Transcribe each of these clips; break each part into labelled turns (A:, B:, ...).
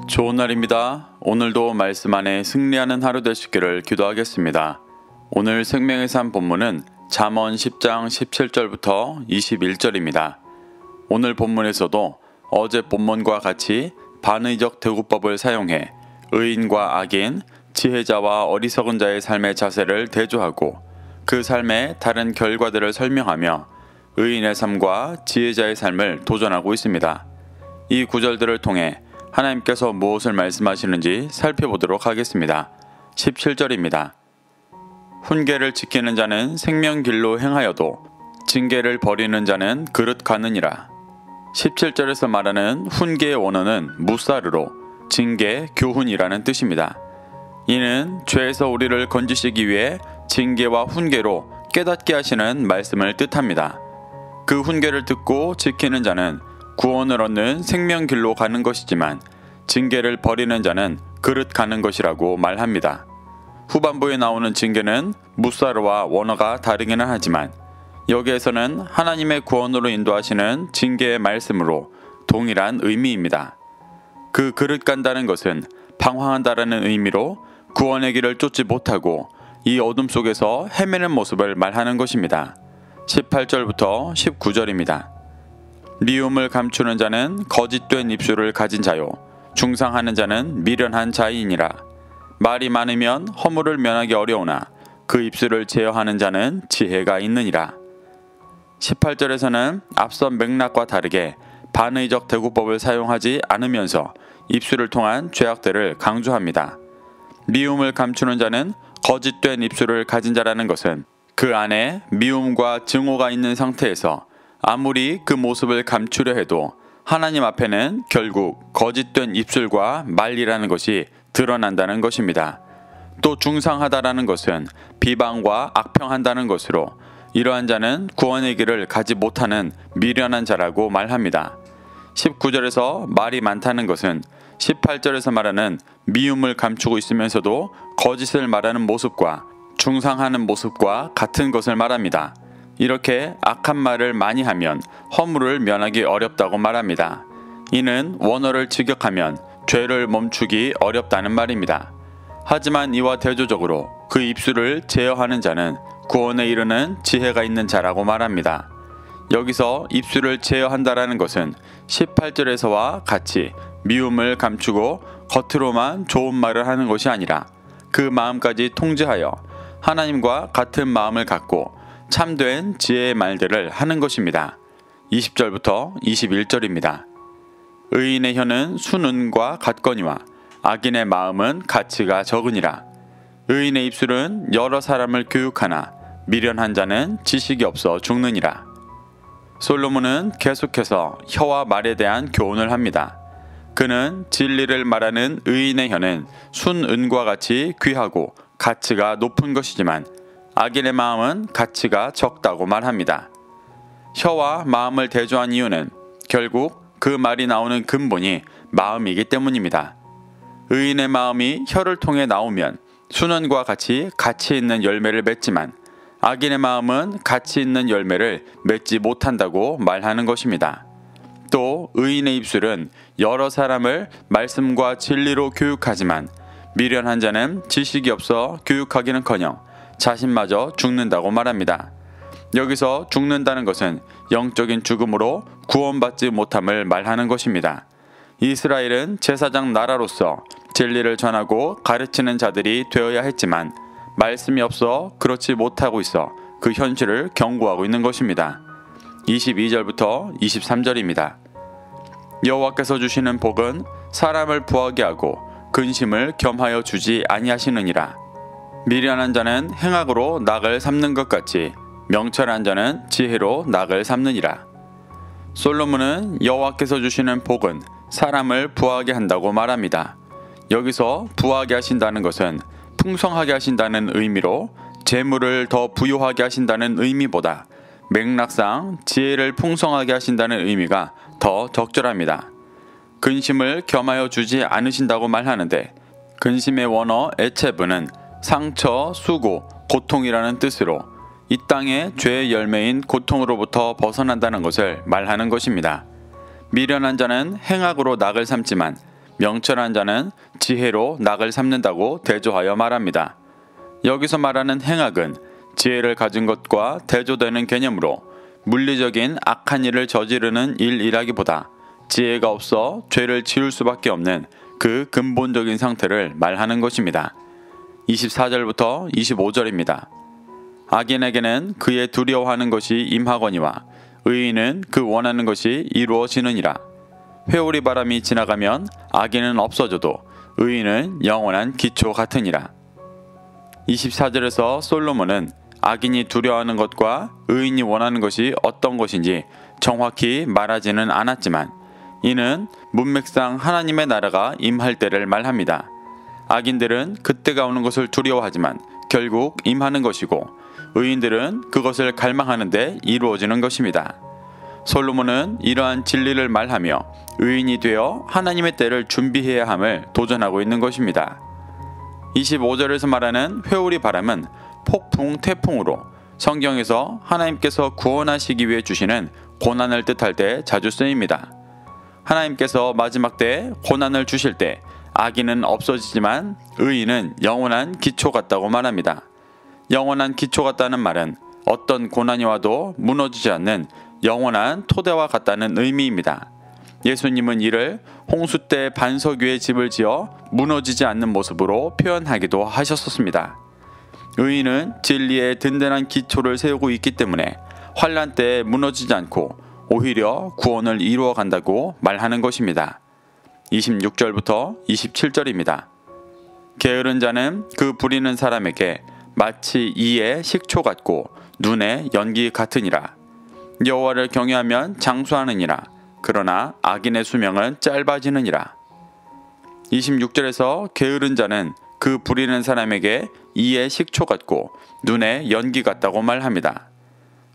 A: 좋은 날입니다. 오늘도 말씀 안에 승리하는 하루 되시기를 기도하겠습니다. 오늘 생명의 삶 본문은 잠언 10장 17절부터 21절입니다. 오늘 본문에서도 어제 본문과 같이 반의적 대구법을 사용해 의인과 악인, 지혜자와 어리석은 자의 삶의 자세를 대조하고 그 삶의 다른 결과들을 설명하며 의인의 삶과 지혜자의 삶을 도전하고 있습니다. 이 구절들을 통해 하나님께서 무엇을 말씀하시는지 살펴보도록 하겠습니다. 17절입니다. 훈계를 지키는 자는 생명길로 행하여도 징계를 버리는 자는 그릇 가느니라. 17절에서 말하는 훈계의 원어는 무사르로 징계, 교훈이라는 뜻입니다. 이는 죄에서 우리를 건지시기 위해 징계와 훈계로 깨닫게 하시는 말씀을 뜻합니다. 그 훈계를 듣고 지키는 자는 구원을 얻는 생명길로 가는 것이지만 징계를 버리는 자는 그릇 가는 것이라고 말합니다. 후반부에 나오는 징계는 무사르와 원어가 다르기는 하지만 여기에서는 하나님의 구원으로 인도하시는 징계의 말씀으로 동일한 의미입니다. 그 그릇 간다는 것은 방황한다라는 의미로 구원의 길을 쫓지 못하고 이 어둠 속에서 헤매는 모습을 말하는 것입니다. 18절부터 19절입니다. 미움을 감추는 자는 거짓된 입술을 가진 자요 중상하는 자는 미련한 자이니라. 말이 많으면 허물을 면하기 어려우나 그 입술을 제어하는 자는 지혜가 있느니라. 18절에서는 앞선 맥락과 다르게 반의적 대구법을 사용하지 않으면서 입술을 통한 죄악들을 강조합니다. 미움을 감추는 자는 거짓된 입술을 가진 자라는 것은 그 안에 미움과 증오가 있는 상태에서 아무리 그 모습을 감추려 해도 하나님 앞에는 결국 거짓된 입술과 말이라는 것이 드러난다는 것입니다. 또 중상하다라는 것은 비방과 악평한다는 것으로 이러한 자는 구원의 길을 가지 못하는 미련한 자라고 말합니다. 19절에서 말이 많다는 것은 18절에서 말하는 미움을 감추고 있으면서도 거짓을 말하는 모습과 중상하는 모습과 같은 것을 말합니다. 이렇게 악한 말을 많이 하면 허물을 면하기 어렵다고 말합니다. 이는 원어를 직역하면 죄를 멈추기 어렵다는 말입니다. 하지만 이와 대조적으로 그 입술을 제어하는 자는 구원에 이르는 지혜가 있는 자라고 말합니다. 여기서 입술을 제어한다라는 것은 18절에서와 같이 미움을 감추고 겉으로만 좋은 말을 하는 것이 아니라 그 마음까지 통제하여 하나님과 같은 마음을 갖고 참된 지혜의 말들을 하는 것입니다. 20절부터 21절입니다. 의인의 혀는 순은과 같거니와 악인의 마음은 가치가 적으니라. 의인의 입술은 여러 사람을 교육하나 미련한 자는 지식이 없어 죽느니라. 솔로몬은 계속해서 혀와 말에 대한 교훈을 합니다. 그는 진리를 말하는 의인의 혀는 순은과 같이 귀하고 가치가 높은 것이지만 악인의 마음은 가치가 적다고 말합니다. 혀와 마음을 대조한 이유는 결국 그 말이 나오는 근본이 마음이기 때문입니다. 의인의 마음이 혀를 통해 나오면 순원과 같이 가치 있는 열매를 맺지만 악인의 마음은 가치 있는 열매를 맺지 못한다고 말하는 것입니다. 또 의인의 입술은 여러 사람을 말씀과 진리로 교육하지만 미련한 자는 지식이 없어 교육하기는커녕 자신마저 죽는다고 말합니다. 여기서 죽는다는 것은 영적인 죽음으로 구원받지 못함을 말하는 것입니다. 이스라엘은 제사장 나라로서 진리를 전하고 가르치는 자들이 되어야 했지만 말씀이 없어 그렇지 못하고 있어 그 현실을 경고하고 있는 것입니다. 22절부터 23절입니다. 여호와께서 주시는 복은 사람을 부하게 하고 근심을 겸하여 주지 아니하시느니라. 미련한 자는 행악으로 낙을 삼는 것 같이 명철한 자는 지혜로 낙을 삼느니라. 솔로몬은 여호와께서 주시는 복은 사람을 부하게 한다고 말합니다. 여기서 부하게 하신다는 것은 풍성하게 하신다는 의미로 재물을 더 부유하게 하신다는 의미보다 맥락상 지혜를 풍성하게 하신다는 의미가 더 적절합니다. 근심을 겸하여 주지 않으신다고 말하는데 근심의 원어 에체브는 상처, 수고, 고통이라는 뜻으로 이 땅의 죄의 열매인 고통으로부터 벗어난다는 것을 말하는 것입니다. 미련한 자는 행악으로 낙을 삼지만 명철한 자는 지혜로 낙을 삼는다고 대조하여 말합니다. 여기서 말하는 행악은 지혜를 가진 것과 대조되는 개념으로 물리적인 악한 일을 저지르는 일이라기보다 지혜가 없어 죄를 지을 수밖에 없는 그 근본적인 상태를 말하는 것입니다. 24절부터 25절입니다. 악인에게는 그의 두려워하는 것이 임하거니와 의인은 그 원하는 것이 이루어지느니라. 회오리 바람이 지나가면 악인은 없어져도 의인은 영원한 기초 같으니라. 24절에서 솔로몬은 악인이 두려워하는 것과 의인이 원하는 것이 어떤 것인지 정확히 말하지는 않았지만 이는 문맥상 하나님의 나라가 임할 때를 말합니다. 악인들은 그때가 오는 것을 두려워하지만 결국 임하는 것이고 의인들은 그것을 갈망하는데 이루어지는 것입니다. 솔로몬은 이러한 진리를 말하며 의인이 되어 하나님의 때를 준비해야 함을 도전하고 있는 것입니다. 25절에서 말하는 회오리 바람은 폭풍, 태풍으로 성경에서 하나님께서 구원하시기 위해 주시는 고난을 뜻할 때 자주 쓰입니다. 하나님께서 마지막 때 고난을 주실 때 악인은 없어지지만 의인은 영원한 기초 같다고 말합니다. 영원한 기초 같다는 말은 어떤 고난이 와도 무너지지 않는 영원한 토대와 같다는 의미입니다. 예수님은 이를 홍수 때 반석 위에 집을 지어 무너지지 않는 모습으로 표현하기도 하셨습니다. 의인은 진리의 든든한 기초를 세우고 있기 때문에 환난 때에 무너지지 않고 오히려 구원을 이루어 간다고 말하는 것입니다. 26절부터 27절입니다. 게으른 자는 그 부리는 사람에게 마치 이의 식초 같고 눈의 연기 같으니라. 여호와를 경외하면 장수하느니라. 그러나 악인의 수명은 짧아지느니라. 26절에서 게으른 자는 그 부리는 사람에게 이의 식초 같고 눈의 연기 같다고 말합니다.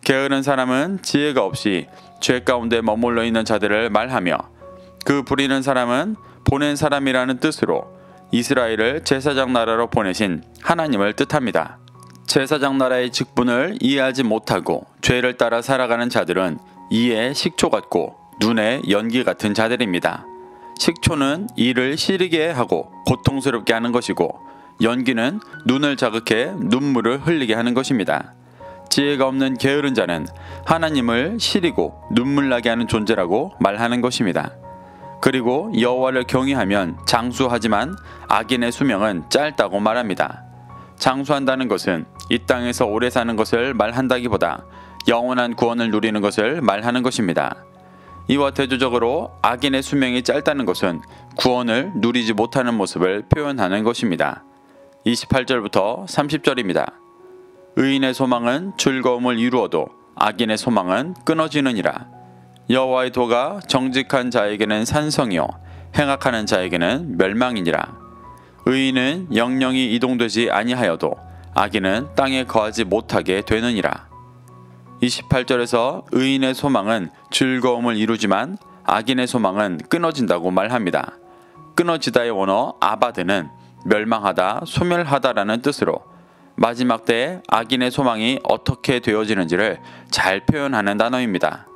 A: 게으른 사람은 지혜가 없이 죄 가운데 머물러 있는 자들을 말하며 그 부리는 사람은 보낸 사람이라는 뜻으로 이스라엘을 제사장 나라로 보내신 하나님을 뜻합니다. 제사장 나라의 직분을 이해하지 못하고 죄를 따라 살아가는 자들은 이의 식초 같고 눈의 연기 같은 자들입니다. 식초는 이를 시리게 하고 고통스럽게 하는 것이고 연기는 눈을 자극해 눈물을 흘리게 하는 것입니다. 지혜가 없는 게으른 자는 하나님을 시리고 눈물 나게 하는 존재라고 말하는 것입니다. 그리고 여호와를 경외하면 장수하지만 악인의 수명은 짧다고 말합니다. 장수한다는 것은 이 땅에서 오래 사는 것을 말한다기보다 영원한 구원을 누리는 것을 말하는 것입니다. 이와 대조적으로 악인의 수명이 짧다는 것은 구원을 누리지 못하는 모습을 표현하는 것입니다. 28절부터 30절입니다. 의인의 소망은 즐거움을 이루어도 악인의 소망은 끊어지느니라. 여호와의 도가 정직한 자에게는 산성이요 행악하는 자에게는 멸망이니라. 의인은 영영이 이동되지 아니하여도 악인은 땅에 거하지 못하게 되느니라. 28절에서 의인의 소망은 즐거움을 이루지만 악인의 소망은 끊어진다고 말합니다. 끊어지다의 원어 아바드는 멸망하다, 소멸하다라는 뜻으로 마지막 때에 악인의 소망이 어떻게 되어지는지를 잘 표현하는 단어입니다.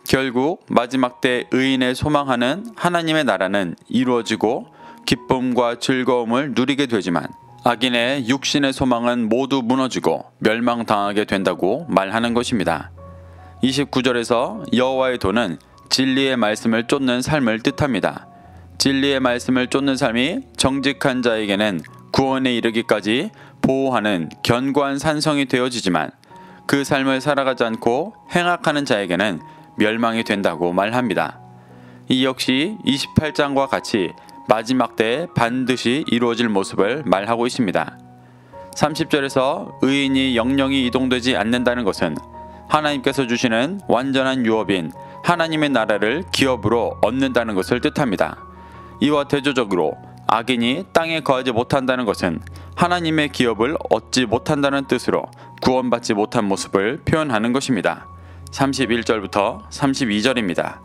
A: 결국 마지막 때 의인의 소망하는 하나님의 나라는 이루어지고 기쁨과 즐거움을 누리게 되지만 악인의 육신의 소망은 모두 무너지고 멸망당하게 된다고 말하는 것입니다. 29절에서 여호와의 도는 진리의 말씀을 쫓는 삶을 뜻합니다. 진리의 말씀을 쫓는 삶이 정직한 자에게는 구원에 이르기까지 보호하는 견고한 산성이 되어지지만 그 삶을 살아가지 않고 행악하는 자에게는 멸망이 된다고 말합니다. 이 역시 28장과 같이 마지막 때에 반드시 이루어질 모습을 말하고 있습니다. 30절에서 의인이 영영이 이동되지 않는다는 것은 하나님께서 주시는 완전한 유업인 하나님의 나라를 기업으로 얻는다는 것을 뜻합니다. 이와 대조적으로 악인이 땅에 거하지 못한다는 것은 하나님의 기업을 얻지 못한다는 뜻으로 구원받지 못한 모습을 표현하는 것입니다. 31절부터 32절입니다.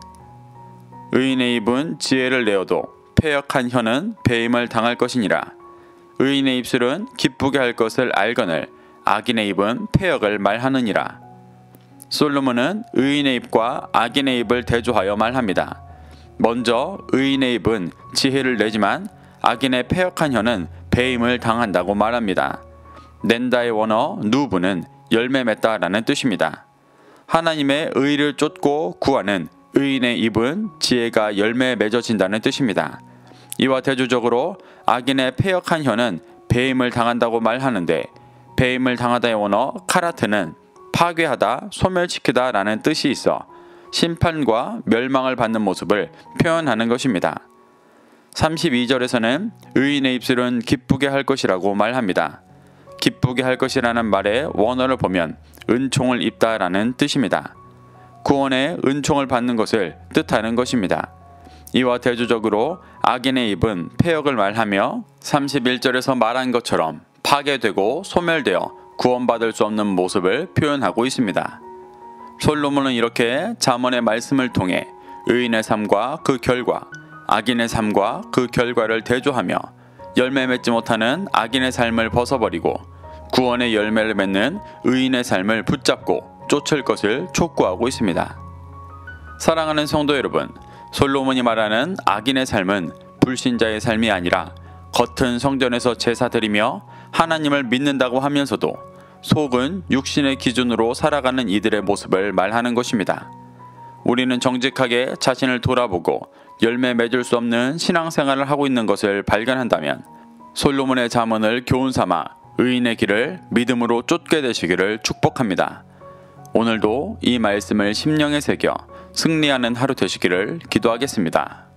A: 의인의 입은 지혜를 내어도 패역한 혀는 배임을 당할 것이니라. 의인의 입술은 기쁘게 할 것을 알거늘 악인의 입은 패역을 말하느니라. 솔로몬은 의인의 입과 악인의 입을 대조하여 말합니다. 먼저 의인의 입은 지혜를 내지만 악인의 패역한 혀는 배임을 당한다고 말합니다. 낸다의 원어 누브는 열매 맺다라는 뜻입니다. 하나님의 의를 쫓고 구하는 의인의 입은 지혜가 열매에 맺어진다는 뜻입니다. 이와 대조적으로 악인의 패역한 혀는 배임을 당한다고 말하는데, 배임을 당하다의 원어 카라트는 파괴하다, 소멸시키다 라는 뜻이 있어 심판과 멸망을 받는 모습을 표현하는 것입니다. 32절에서는 의인의 입술은 기쁘게 할 것이라고 말합니다. 기쁘게 할 것이라는 말의 원어를 보면 은총을 입다 라는 뜻입니다. 구원의 은총을 받는 것을 뜻하는 것입니다. 이와 대조적으로 악인의 입은 패역을 말하며 31절에서 말한 것처럼 파괴되고 소멸되어 구원받을 수 없는 모습을 표현하고 있습니다. 솔로몬은 이렇게 잠언의 말씀을 통해 의인의 삶과 그 결과, 악인의 삶과 그 결과를 대조하며 열매 맺지 못하는 악인의 삶을 벗어버리고 구원의 열매를 맺는 의인의 삶을 붙잡고 쫓을 것을 촉구하고 있습니다. 사랑하는 성도 여러분, 솔로몬이 말하는 악인의 삶은 불신자의 삶이 아니라 겉은 성전에서 제사 드리며 하나님을 믿는다고 하면서도 속은 육신의 기준으로 살아가는 이들의 모습을 말하는 것입니다. 우리는 정직하게 자신을 돌아보고 열매 맺을 수 없는 신앙생활을 하고 있는 것을 발견한다면 솔로몬의 잠언을 교훈 삼아 의인의 길을 믿음으로 쫓게 되시기를 축복합니다. 오늘도 이 말씀을 심령에 새겨 승리하는 하루 되시기를 기도하겠습니다.